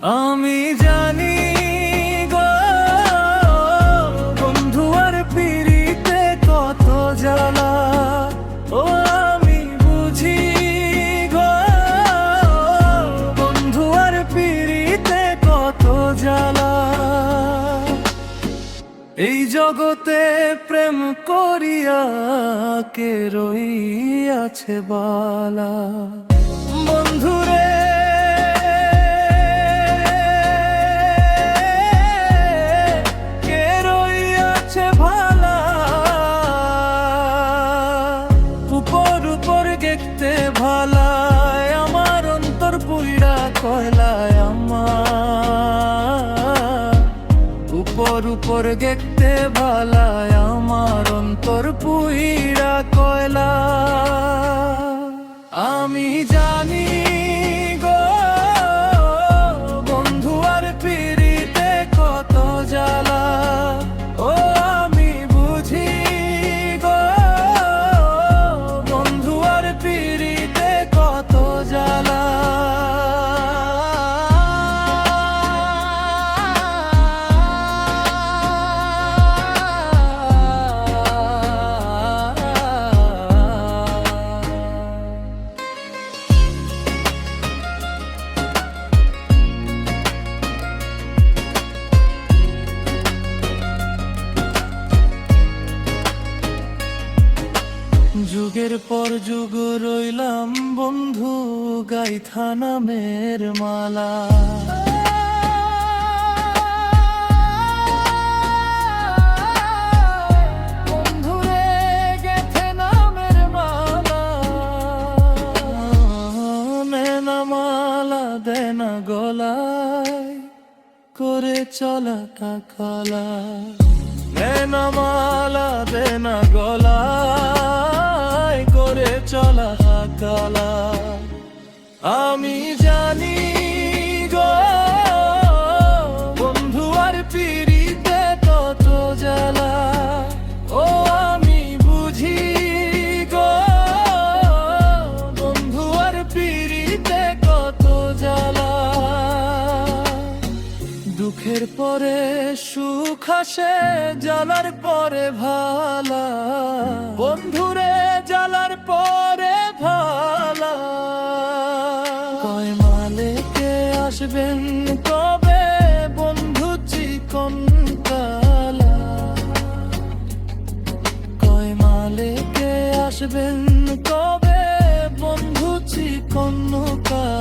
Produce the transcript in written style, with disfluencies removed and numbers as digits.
আমি জানি গো বন্ধু আর পিরিতে কত জ্বালা, ও আমি বুঝি গো বন্ধু আর পিরিতে কত জ্বালা। এই জগতে প্রেম করিয়া কে রইয়াছে বালা, বন্ধুরে কে রইয়াছে ভালা। উপর উপর দেখতে ভালায় আমার অন্তর পুইড়া কয়লায় আমার, উপর উপর দেখতে ভালায় আমার অন্তর পুইড়া কয়লা। আমি জানি গো বন্ধু আর পিরিতে কত জ্বালা, ও আমি বুঝি গো বন্ধু আর পিরিতে কত জ্বালা। যুগের পর যুগ রইলাম বন্ধু গাইথা নামের মালা, বন্ধুরে গেথে নামের মালা। নেনা মালা দেনা গলায় করে চলা কাকালা, নেনা মালা দেনা গলায় করে চলা কালা। আমি জানি গো বন্ধু আর পিরিতে কত জ্বালা, ও আমি বুঝি গো বন্ধু আর পিরিতে কত জ্বালা। দুঃখের পরে সুখ আসে জ্বালার পরে ভালা, বন্ধুরে জ্বালার পরে ভালা। কয় মালেকে আসবেন কবে বন্ধু চিকন কালা, কয় মালেকে আসবেন কবে বন্ধু চিকন কালা।